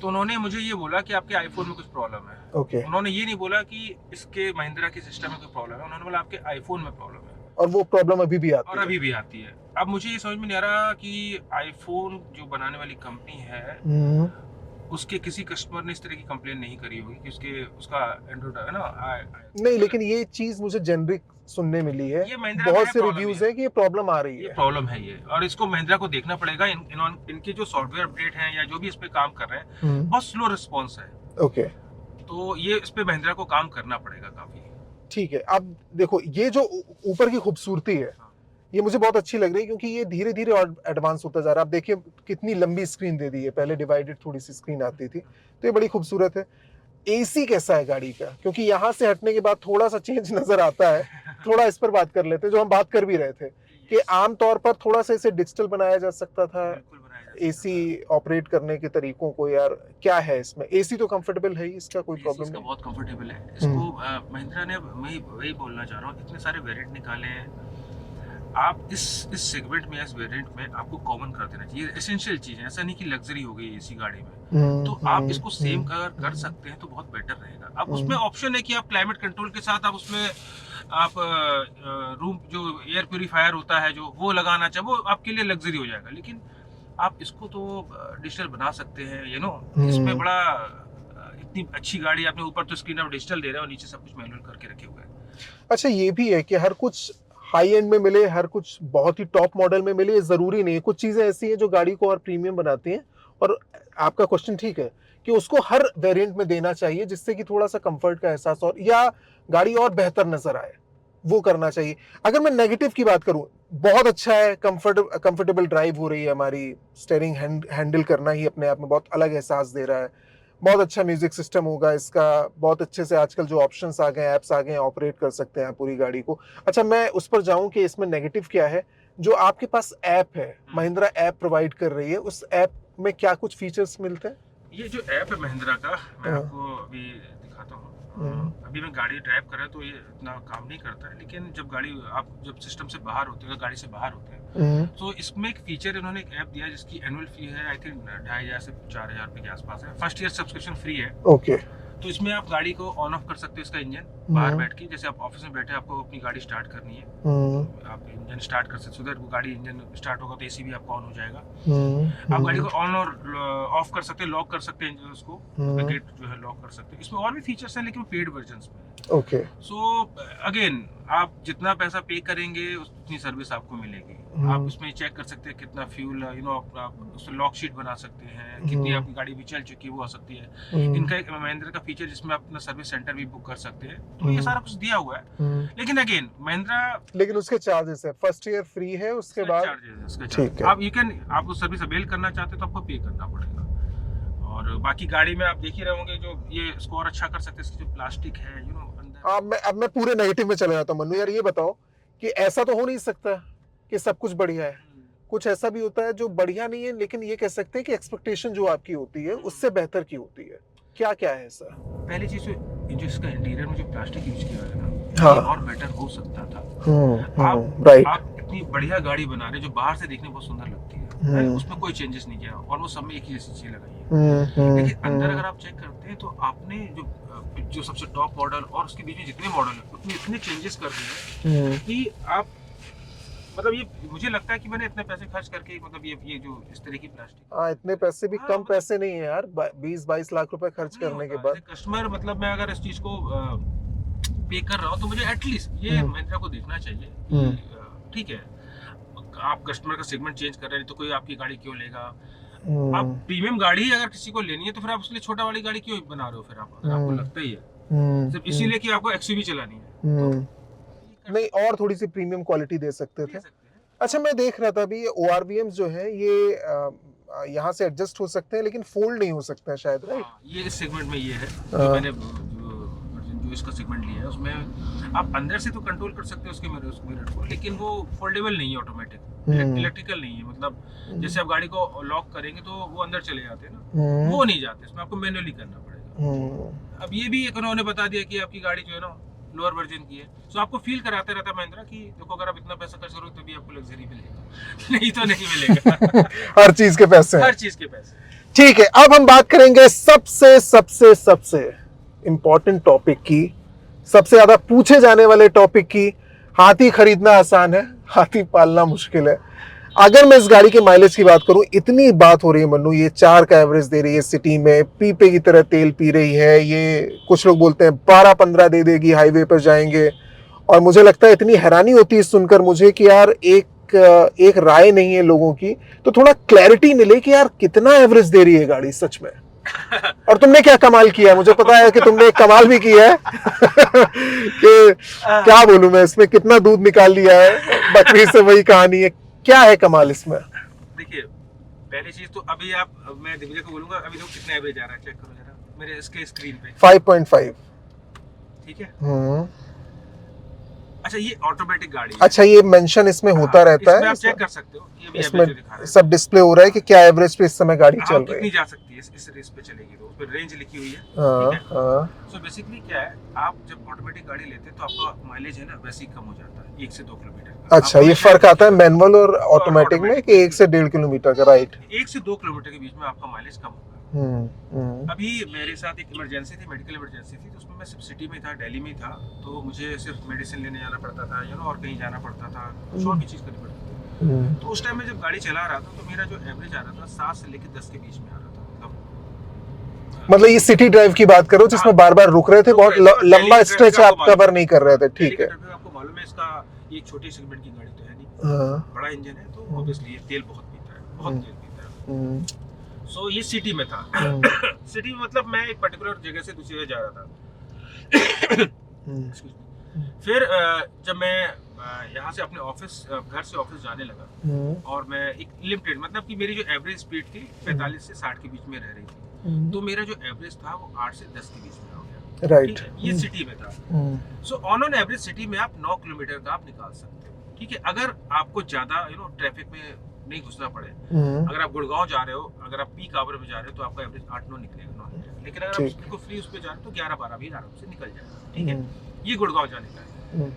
तो उन्होंने मुझे ये बोला कि आपके आईफोन में कुछ प्रॉब्लम है। ओके। उन्होंने ये नहीं बोला कि इसके महिंद्रा के सिस्टम में कोई प्रॉब्लम है, उन्होंने बोला आपके आईफोन में प्रॉब्लम है। और वो प्रॉब्लम अभी भी और आती है? अभी भी आती है। अब मुझे ये समझ में नहीं आ रहा कि आईफोन जो बनाने वाली कंपनी है, उसके किसी कस्टमर ने इस तरह की कंप्लेन नहीं करी होगी कि उसका एंड्रॉइड है ना। नहीं, लेकिन ये चीज मुझे जेनरिक सुनने मिली है, ये महिंद्रा बहुत में से प्रॉब्लम रिव्यूज है, है कि ये प्रॉब्लम आ रही ये है। प्रॉब्लम है ये, और इसको महिंद्रा को देखना पड़ेगा। इनके जो सॉफ्टवेयर अपडेट हैं या जो भी इस पे काम कर रहे हैं, बहुत स्लो रिस्पॉन्स है। ओके, तो ये इस पे महिंद्रा को काम करना पड़ेगा काफी। ठीक है। अब देखो, ये जो ऊपर की खूबसूरती है, ये मुझे बहुत अच्छी लग रही है क्योंकि ये धीरे धीरे और एडवांस होता जा रहा है। आप देखिए कितनी लंबी स्क्रीन दे दी है, पहले डिवाइडेड थोड़ी सी स्क्रीन आती थी, तो ये बड़ी खूबसूरत है। एसी कैसा है गाड़ी का? क्योंकि यहाँ से हटने के बाद थोड़ा सा चेंज नजर आता है, थोड़ा इस पर बात कर लेते हैं, जो हम बात कर भी रहे थे कि आमतौर पर थोड़ा सा इसे डिजिटल बनाया जा सकता था, बिल्कुल बनाया जा सकता एसी ऑपरेट करने के तरीकों को। यार क्या है इसमें? एसी तो कंफर्टेबल है ही, इसका कोई है। प्रॉब्लम इसका नहीं? बहुत कंफर्टेबल है। इसको महिंद्रा ने, मैं वही बोलना चाह रहा हूँ, इतने सारे वेरिएंट निकाले हैं। आप इस सेगमेंट में, इस वेरिएंट में आपको कॉमन कर देना चाहिए, एसेंशियल चीज़ है। ऐसा नहीं कि लग्जरी हो गई एसी गाड़ी में। तो आप इसको सेम अगर कर सकते हैं तो बहुत बेटर रहेगा। अब उसमें ऑप्शन है कि आप क्लाइमेट कंट्रोल के साथ आप उसमें आप रूम जो एयर प्योरीफायर होता है जो वो लगाना चाहे, वो आपके लिए लग्जरी हो जाएगा। लेकिन आप इसको तो डिजिटल बना सकते हैं, इसमें बड़ा इतनी अच्छी गाड़ी आपने ऊपर तो स्क्रीन आप डिजिटल दे रहे हो, नीचे सब कुछ मैनुअल करके रखे हुए हैं। अच्छा, ये भी है कि हर कुछ हाई एंड में मिले, हर कुछ बहुत ही टॉप मॉडल में मिले, ये जरूरी नहीं है। कुछ चीजें ऐसी हैं जो गाड़ी को और प्रीमियम बनाती हैं, और आपका क्वेश्चन ठीक है कि उसको हर वेरिएंट में देना चाहिए, जिससे कि थोड़ा सा कंफर्ट का एहसास और या गाड़ी और बेहतर नजर आए, वो करना चाहिए। अगर मैं नेगेटिव की बात करूं, बहुत अच्छा है, कंफर्टेबल ड्राइव हो रही है हमारी, स्टीयरिंग हैंडल करना ही अपने आप में बहुत अलग एहसास दे रहा है, बहुत अच्छा म्यूजिक सिस्टम होगा इसका, बहुत अच्छे से आजकल जो ऑप्शंस आ गए, ऐप्स आ गए, ऑपरेट कर सकते हैं पूरी गाड़ी को। अच्छा, मैं उस पर जाऊं कि इसमें नेगेटिव क्या है। जो आपके पास ऐप है, महिंद्रा ऐप प्रोवाइड कर रही है, उस ऐप में क्या कुछ फीचर्स मिलते हैं? ये जो ऐप है महिंद्रा का, मैं आपको अभी दिखाता हूँ। अभी मैं गाड़ी ड्राइव कर रहा हूँ तो ये इतना काम नहीं करता है, लेकिन आप जब सिस्टम से बाहर होते हैं, गाड़ी से बाहर होते हैं, तो इसमें एक फीचर इन्होंने एक ऐप दिया है जिसकी एनुअल फी है आई थिंक 2500 से 4000 रुपये के आसपास है। फर्स्ट ईयर सब्सक्रिप्शन फ्री है। ओके। तो इसमें आप गाड़ी को ऑन ऑफ कर सकते हो, इसका इंजन बाहर बैठ के। जैसे आप ऑफिस में बैठे, आपको अपनी गाड़ी स्टार्ट करनी है, आप इंजन स्टार्ट कर सकते हो, वो गाड़ी इंजन स्टार्ट होगा तो एसी भी आपका ऑन हो जाएगा। आप गाड़ी को ऑन और ऑफ कर सकते हैं, लॉक कर सकते हैं इंजन, उसको गेट जो है लॉक कर सकते हैं। इसमें और भी फीचर्स हैं, लेकिन पेड वर्जन में। ओके। सो अगेन, आप जितना पैसा पे करेंगे उतनी सर्विस आपको मिलेगी। आप उसमें चेक कर सकते हैं कितना फ्यूल, आप उसमें लॉक शीट बना सकते हैं, कितनी आपकी गाड़ी भी चल चुकी है वो आ सकती है। इनका एक महिंद्रा का फीचर जिसमें आप अपना सर्विस सेंटर भी बुक कर सकते हैं, तो ये सारा कुछ दिया हुआ है। लेकिन अगेन महिंद्रा, लेकिन उसके चार्जेस है, फर्स्ट ईयर फ्री है, उसके बाद ठीक है, आप उस सर्विस अवेल करना चाहते हैं तो आपको पे करना पड़ेगा। और बाकी गाड़ी में आप देख ही रहे होंगे, जो ये स्कोर अच्छा कर सकते हैं, इसकी जो प्लास्टिक है अंदर। अब मैं पूरे नेगेटिव में चले जाता हूँ। मन्नू यार, ये बताओ कि ऐसा तो हो नहीं सकता कि सब कुछ बढ़िया है, कुछ ऐसा भी होता है जो बढ़िया नहीं है, लेकिन ये कह सकते हैं कि एक्सपेक्टेशन जो आपकी होती है उससे बेहतर की होती है। क्या क्या है ऐसा? पहली चीज जो इसका इंटीरियर में जो प्लास्टिक यूज किया है ना, हाँ, और बेटर हो सकता था। राइट। आप इतनी बढ़िया गाड़ी बना रहे जो बाहर से देखने में बहुत सुंदर लगती है, उसमें कोई चेंजेस नहीं किया, और वो सब में एक ही जैसी चीज लगाई है। लेकिन अंदर अगर आप चेक करते हैं तो आपने जो सबसे टॉप मॉडल और उसके बीच में जितने मॉडल है उतने इतने चेंजेस कर दिए हैं कि आप, मतलब ये मुझे लगता है कि मैंने इतने पैसे खर्च करके, मतलब ये जो इस तरह की प्लास्टिक, हाँ, इतने पैसे भी कम पैसे नहीं है यार, 20-22 लाख रुपए खर्च करने के बाद। कस्टमर, मतलब मैं अगर इस चीज को पे कर रहा हूँ तो मुझे एटलीस्ट ये महिंद्रा को देखना चाहिए। ठीक है, आप कस्टमर का सेगमेंट चेंज कर रहे हैं तो कोई आपकी गाड़ी क्यों लेगा? आप प्रीमियम गाड़ी अगर किसी को लेनी है तो फिर आप उसके लिए छोटा वाली गाड़ी क्यों बना रहे हो? फिर आपको लगता ही है सिर्फ इसीलिए कि आपको एक्सयूवी चलानी है, नहीं, और थोड़ी सी प्रीमियम क्वालिटी दे सकते थे। अच्छा, मैं देख रहा था अभी ये ORVMs जो है, ये यहाँ से एडजस्ट हो सकते हैं लेकिन फोल्ड नहीं हो सकते हैं शायद, राइट? हाँ, ये इस सेगमेंट में ये है हाँ। जो मैंने जो इसका सेगमेंट लिया है उसमें आप अंदर से तो कंट्रोल कर सकते हो उसके मिरर को, लेकिन वो फोल्डेबल नहीं है, ऑटोमेटिक इलेक्ट्रिकल नहीं है। मतलब जैसे आप गाड़ी को लॉक करेंगे तो वो अंदर चले जाते हैं ना, वो नहीं जाते, इसमें आपको मैनुअली करना पड़ेगा। अब ये भी एक उन्होंने बता दिया कि आपकी गाड़ी जो है ना लोअर वर्जन की है, तो आपको फील कराते रहता है महिंद्रा कि देखो अगर आप इतना पैसा खर्च करोगे तभी आपको लग्जरी मिलेगा, नहीं तो नहीं मिलेगा। हर चीज के पैसे, हर चीज के पैसे। ठीक है, अब हम बात करेंगे सबसे सबसे सबसे इंपॉर्टेंट टॉपिक की, सबसे ज्यादा पूछे जाने वाले टॉपिक की। हाथी खरीदना आसान है, हाथी पालना मुश्किल है। अगर मैं इस गाड़ी के माइलेज की बात करूं, इतनी बात हो रही है मन्नू, ये 4 का एवरेज दे रही है सिटी में, पीपे की तरह तेल पी रही है, ये कुछ लोग बोलते हैं 12-15 दे देगी हाईवे पर जाएंगे। और मुझे लगता है इतनी हैरानी होती है सुनकर मुझे कि यार एक राय नहीं है लोगों की, तो थोड़ा क्लैरिटी मिले कि यार कितना एवरेज दे रही है गाड़ी सच में। और तुमने क्या कमाल किया है, मुझे पता है कि तुमने एक कमाल भी किया है कि क्या बोलूं मैं, इसमें कितना दूध निकाल लिया है, बकरी से वही कहानी है। क्या है कमाल इसमें? देखिए पहली चीज तो अभी मैं दिव्या को बोलूंगा अभी देखो कितना एवरेज आ रहा है, चेक करो जरा मेरे इसके स्क्रीन पे 5.5। ठीक है। अच्छा ये ऑटोमेटिक गाड़ी है। अच्छा ये मेंशन इसमें होता रहता है, आप चेक कर सकते हो, ये भी इसमें एवरेज दिखा रहा है, सब डिस्प्ले हो रहा है कि क्या एवरेज पे इस समय गाड़ी चल रही कितनी है, जा सकती है इस रेस पे चलेगी, तो उस पे रेंज लिखी हुई है। ठीक है। सो बेसिकली क्या है, आप जब ऑटोमेटिक गाड़ी लेते हैं तो आपका माइलेज है ना वैसे ही कम हो जाता है 1 से 2 किलोमीटर। अच्छा ये फर्क आता है मैनुअल और ऑटोमेटिक में कि 1 से 1.5 किलोमीटर का, राइट? 1 से 2 किलोमीटर के बीच में आपका माइलेज कम होगा। अभी मेरे साथ एक इमरजेंसी थी, मेडिकल इमरजेंसी थी, तो उसमें मैं सिर्फ सिटी में था, दिल्ली में था, तो मुझे सिर्फ मेडिसिन लेने जाना पड़ता था, और कहीं जाना पड़ता था, कुछ और भी चीज़ करनी पड़ती थी। तो उस टाइम में जब गाड़ी चला रहा था तो मेरा जो एवरेज आ रहा था 7 से लेकर 10 के बीच में आ रहा था। मतलब ये सिटी ड्राइव की बात करो जिसमें बार बार रुक रहे थे, बहुत लंबा स्ट्रेच आप कवर नहीं कर रहे थे, ठीक है? आपको मालूम है इसका ये छोटी सेगमेंट की गाड़ी तो है नहीं, बड़ा इंजन है, तो ऑब्वियसली ये तेल बहुत पीता है, बहुत तेल पीता है। सो ये सिटी में था। सिटी में मतलब मैं एक पर्टिकुलर जगह से दूसरी जगह जा रहा था। फिर जब मैं यहाँ से अपने ऑफिस, घर से ऑफिस जाने लगा, और मैं एक लिमिटेड, मतलब कि मेरी जो एवरेज स्पीड थी 45 से 60 के बीच में रह रही थी, तो मेरा जो एवरेज था वो 8 से 10 के बीच में हो गया, राइट? ये सिटी में था। सो ऑन एवरेज सिटी में आप 9 किलोमीटर का आप निकाल सकते हो, ठीक है? अगर आपको ज्यादा ट्रैफिक में नहीं घुसना पड़े, अगर आप गुड़गांव जा रहे हो, अगर आप पीक आवर में जा रहे हो तो आपका एवरेज 8-9 निकलेगा, 9, लेकिन अगर आप उसको फ्री उस पे जा रहे हो तो 11-12 भी आराम से निकल जाएगा, ठीक है? ये गुड़गांव जाने का है।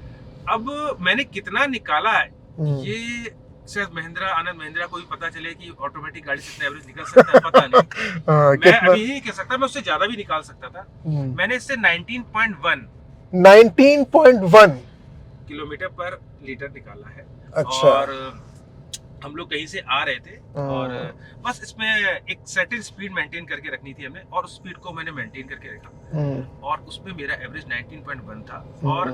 अब मैंने कितना निकाला है ये शायद आनंद महिंद्रा को भी पता चले कि ऑटोमेटिक गाड़ी से इतना एवरेज निकल सकता है, पता नहीं। मैं अभी यही कह सकता, मैं उससे ज्यादा भी निकाल सकता था। मैंने इससे 19.1 किलोमीटर पर लीटर निकाला है। अच्छा। और हम लोग कहीं से आ रहे थे और बस इसमें एक सर्टेन स्पीड मेंटेन करके रखनी थी हमें, और उस स्पीड को मैंने मेंटेन करके रखा, और उसमें मेरा एवरेज 19.1 था, और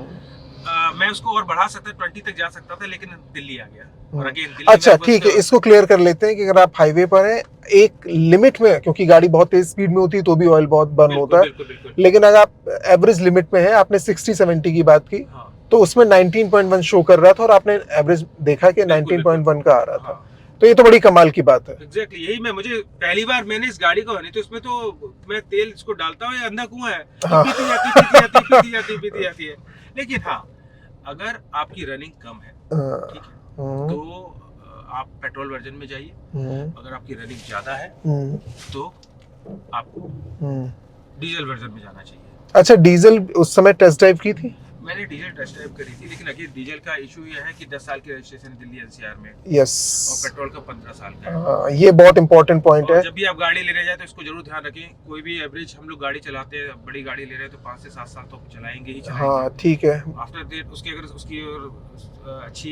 मैं उसको और बढ़ा सकता था, 20 तक जा सकता था, लेकिन दिल्ली आ गया, और अगेन दिल्ली। अच्छा ठीक है, इसको क्लियर कर लेते हैं कि अगर आप हाईवे पर हैं एक लिमिट में, क्योंकि गाड़ी बहुत तेज स्पीड में होती है तो भी ऑयल बहुत बर्न होता है, लेकिन अगर आप एवरेज लिमिट में हैं, आपने 60-70 की बात की, तो उसमें 19.1 शो कर रहा था और आपने एवरेज देखा कि 19.1 का आ रहा था, तो ये तो बड़ी कमाल की बात है। एग्जैक्टली यही मुझे पहली बार मैंने इस गाड़ी को, नहीं तो इसमें तो मैं तेल इसको डालता हूँ, अंधा कुआं है, पीती जाती है। लेकिन हाँ, अगर आपकी रनिंग कम है, ठीक है, तो आप पेट्रोल वर्जन में जाइए। अगर आपकी रनिंग ज्यादा है तो आपको डीजल वर्जन में जाना चाहिए। अच्छा, डीजल उस समय टेस्ट ड्राइव की थी? मैंने डीजल टेस्ट ड्राइव करी थी, लेकिन अभी डीजल का इशू ये है कि 10 साल की रजिस्ट्रेशन दिल्ली एनसीआर में, यस, और पेट्रोल का 15 साल का है। ये बहुत इंपॉर्टेंट पॉइंट है। जब भी आप गाड़ी लेने जाए तो इसको जरूर ध्यान रखें, कोई भी एवरेज हम लोग गाड़ी चलाते हैं, बड़ी गाड़ी ले रहे हैं तो 5 से 7 साल तो चलाएंगे ही चलाएंगे। हाँ ठीक है। आफ्टर दैट उसकी अगर उसकी अच्छी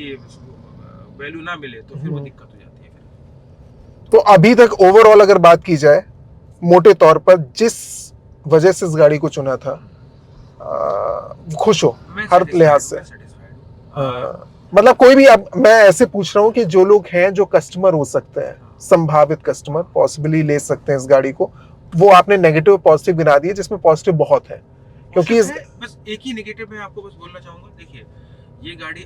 वैल्यू ना मिले तो फिर वो दिक्कत हो जाती है फिर। तो अभी तक ओवरऑल अगर बात की जाए, मोटे तौर पर जिस वजह से इस गाड़ी को चुना था, खुश हो हर लिहाज से? मतलब कोई भी, अब मैं ऐसे पूछ रहा हूँ कि जो लोग हैं, जो कस्टमर हो सकते हैं, संभावित कस्टमर पॉसिबली ले सकते हैं इस गाड़ी को, वो आपने नेगेटिव पॉजिटिव गिना दिए, जिसमें पॉजिटिव बहुत है, क्योंकि बस एक ही नेगेटिव मैं आपको बस बोलना चाहूंगा। देखिए ये गाड़ी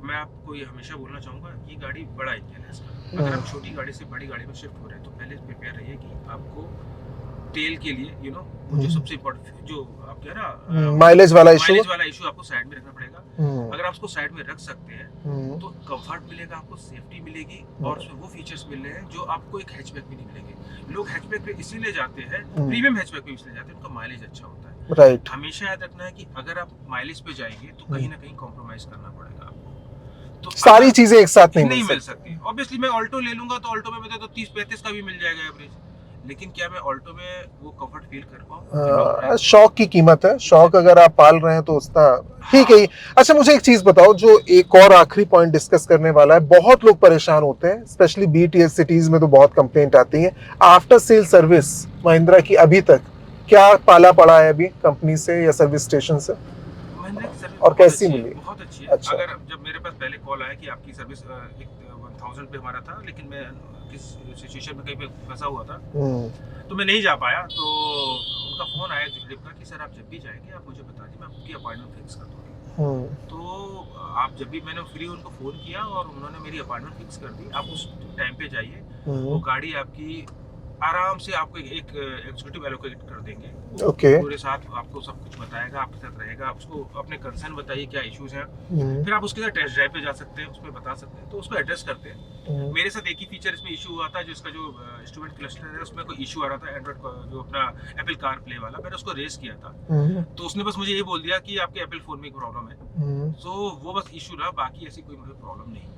मैं आपको ये हमेशा बोलना चाहूँगा, ये गाड़ी बड़ा इंजन है इसका। अगर आप छोटी गाड़ी से बड़ी गाड़ी में शिफ्ट हो रहे हैं तो पहले प्रिपेयर रहिए कि आपको तेल के लिए जो सबसे इम्पोर्टेंट जो आप कह ना माइलेज वाला इशू आपको साइड में रखना पड़ेगा। अगर आप उसको साइड में रख सकते हैं तो कंफर्ट मिलेगा, आपको सेफ्टी मिलेगी और उसमें वो फीचर्स मिल रहे हैं जो आपको एक हैचबैक में नहीं मिलेंगे। लोग हैचबैक पे इसीलिए जाते हैं, प्रीमियम हैचबैक पे इसलिए जाते हैं, उनका माइलेज अच्छा होता है। राइट। हमेशा याद रखना है कि अगर आप माइलेज पे जाएंगे तो कहीं ना कहीं कॉम्प्रोमाइज करना पड़ेगा आपको। तो सारी चीजें एक साथ नहीं मिल सकती। ऑब्वियसली मैं ऑल्टो ले लूंगा तो ऑल्टो में मुझे तो 30-35 का भी मिल जाएगा एवरेज, लेकिन क्या मैं ऑल्टो में वो कंफर्ट फील कर पाऊँ? शौक की कीमत है, शौक अगर आप पाल रहे हैं तो उसका ठीक है। अच्छा मुझे एक चीज बताओ, जो एक और आखिरी पॉइंट डिस्कस करने वाला है, बहुत लोग परेशान होते हैं, स्पेशली बीटीएस सिटीज में तो बहुत कंप्लेंट आती है। आफ्टर सेल सर्विस महिंद्रा की अभी तक क्या पाला पड़ा है अभी कंपनी से या सर्विस स्टेशन से, और कैसी मिली? बहुत अच्छी है। अच्छा। अगर जब मेरे पास पहले कॉल आया कि आपकी सर्विस 1000 पे हमारा था, लेकिन मैं किस सिचुएशन में कहीं पे फंसा हुआ था तो मैं नहीं जा पाया, तो उनका फोन आया एग्जीक्यूटिव का कि सर आप जब भी जाएंगे आप मुझे बता दीजिए, मैं आपकी अपॉइंटमेंट फिक्स कर दूंगी। तो आप जब भी, मैंने फ्री उनको फोन किया और उन्होंने मेरी अपॉइंटमेंट फिक्स कर दी। आप उस टाइम पे जाइए, वो गाड़ी आपकी आराम से आपको एक एग्जीक्यूटिव एलोकेट कर देंगे। ओके। पूरे साथ आपको सब कुछ बताएगा, आपके साथ रहेगा। उसको अपने कंसर्न बताइए क्या इश्यूज हैं, फिर आप उसके साथ टेस्ट ड्राइव पे जा सकते हैं, उसमें बता सकते हैं, तो उसको एड्रेस करते हैं। मेरे साथ एक ही फीचर इसमें इशू हुआ था, जो इसका जो इंस्ट्रूमेंट क्लस्टर है उसमें कोई इशू आ रहा था, एंड्रॉइड जो अपना एप्पल कार प्ले वाला, मैंने उसको रेस किया था तो उसने बस मुझे ये बोल दिया कि आपके एप्पल फोन में प्रॉब्लम है। तो वो बस इशू रहा, बाकी ऐसी कोई मुझे प्रॉब्लम नहीं है।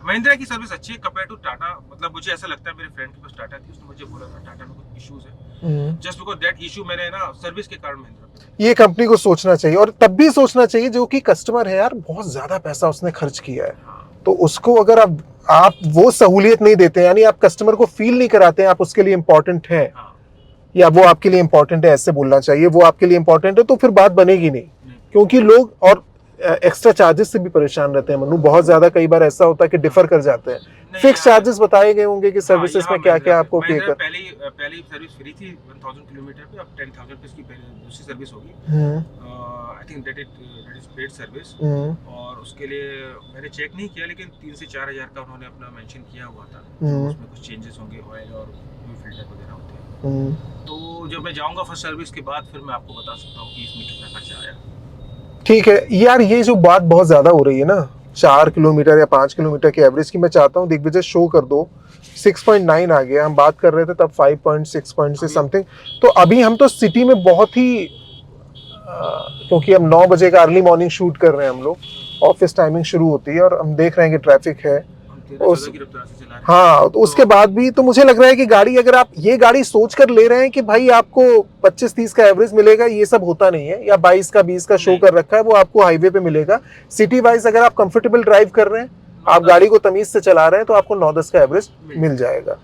महिंद्रा की सर्विस अच्छी है कंपेयर टू टाटा। मतलब मुझे ऐसा लगता है, मेरे फ्रेंड के पास टाटा थी, उसने मुझे बोला था टाटा में कुछ इश्यूज है, जस्ट बिकॉज़ दैट इशू मैंने ना सर्विस के कारण महिंद्रा। ये कंपनी को सोचना चाहिए, और तब भी सोचना चाहिए जो कि कस्टमर है यार, बहुत ज्यादा पैसा उसने खर्च किया है, तो उसको अगर आप वो सहूलियत नहीं देते, यानी आप कस्टमर को फील नहीं कराते हैं आप उसके लिए इंपॉर्टेंट है, या वो आपके लिए इंपॉर्टेंट है, ऐसे बोलना चाहिए, वो आपके लिए इंपॉर्टेंट है, तो फिर बात बनेगी नहीं। क्योंकि लोग और एक्स्ट्रा चार्जेस से भी परेशान रहते हैं मनु, बहुत ज्यादा कई बार ऐसा होता है कि डिफर कर जाते हैं। फिक्स चार्जेस बताए गए होंगे कि सर्विसेज में क्या क्या आपको पे कर। पहली सर्विस फ्री थी 1000 किलोमीटर पे, अब 10000 पे इसकी दूसरी सर्विस होगी। I think that is paid service, और उसके लिए मैंने चेक नहीं किया, लेकिन 3 से 4000 का उन्होंने अपना मेंशन किया हुआ था। उसमें कुछ चेंजेस होंगे, ऑयल और फिल्टर वगैरह होते हैं। तो जब मैं जाऊंगा फर्स्ट सर्विस के बाद, फिर मैं आपको बता सकता हूँ कि इसमें कितना खर्चा आया। ठीक है यार, ये जो बात बहुत ज्यादा हो रही है ना, 4 किलोमीटर या 5 किलोमीटर की एवरेज की, मैं चाहता हूँ दिग्विजय शो कर दो। 6.9 आ गया, हम बात कर रहे थे तब 5.6 से समथिंग। तो अभी हम तो सिटी में बहुत ही क्योंकि हम 9 बजे का अर्ली मॉर्निंग शूट कर रहे हैं, हम लोग ऑफिस टाइमिंग शुरू होती है, और हम देख रहे हैं कि ट्रैफिक है हाँ, तो उसके बाद भी तो मुझे लग रहा है कि गाड़ी, अगर आप ये गाड़ी सोच कर ले रहे हैं कि भाई आपको 25-30 का एवरेज मिलेगा, ये सब होता नहीं है, या 22 का 20 का शो कर रखा है, वो आपको हाईवे पे मिलेगा। सिटी वाइज अगर आप कंफर्टेबल ड्राइव कर रहे हैं, आप गाड़ी को तमीज से चला रहे हैं, तो आपको 9-10 का एवरेज मिल जाएगा।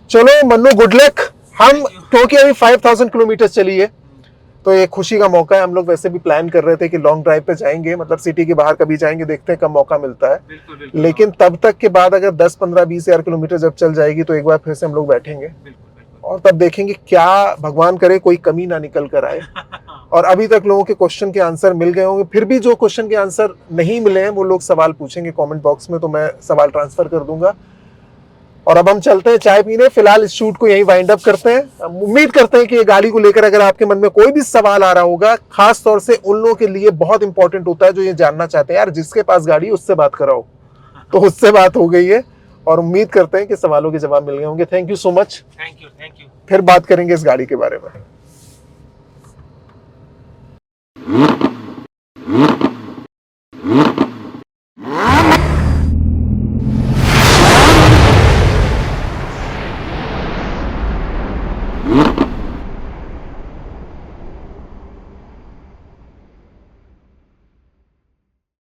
चलो मन्नू, गुड लक। हम क्योंकि अभी 5000 किलोमीटर चली है, तो ये खुशी का मौका है। हम लोग वैसे भी प्लान कर रहे थे कि लॉन्ग ड्राइव पे जाएंगे, मतलब सिटी के बाहर कभी जाएंगे, देखते हैं कब मौका मिलता है। बिल्कुल। लेकिन तब तक के बाद अगर 10-15-20 हजार किलोमीटर जब चल जाएगी, तो एक बार फिर से हम लोग बैठेंगे और तब देखेंगे, क्या भगवान करे कोई कमी ना निकल कर आए। और अभी तक लोगों के क्वेश्चन के आंसर मिल गए होंगे, फिर भी जो क्वेश्चन के आंसर नहीं मिले हैं वो लोग सवाल पूछेंगे कमेंट बॉक्स में, तो मैं सवाल ट्रांसफर कर दूंगा। और अब हम चलते हैं चाय पीने। फिलहाल इस शूट को यहीं वाइंड अप करते हैं। उम्मीद करते हैं कि ये गाड़ी को लेकर अगर आपके मन में कोई भी सवाल आ रहा होगा, खास तौर से उन लोगों के लिए बहुत इंपॉर्टेंट होता है जो ये जानना चाहते हैं, यार जिसके पास गाड़ी उससे बात कराओ, तो उससे बात हो गई है, और उम्मीद करते हैं कि सवालों के जवाब मिल गए होंगे। Thank you so much. Thank you. फिर बात करेंगे इस गाड़ी के बारे में।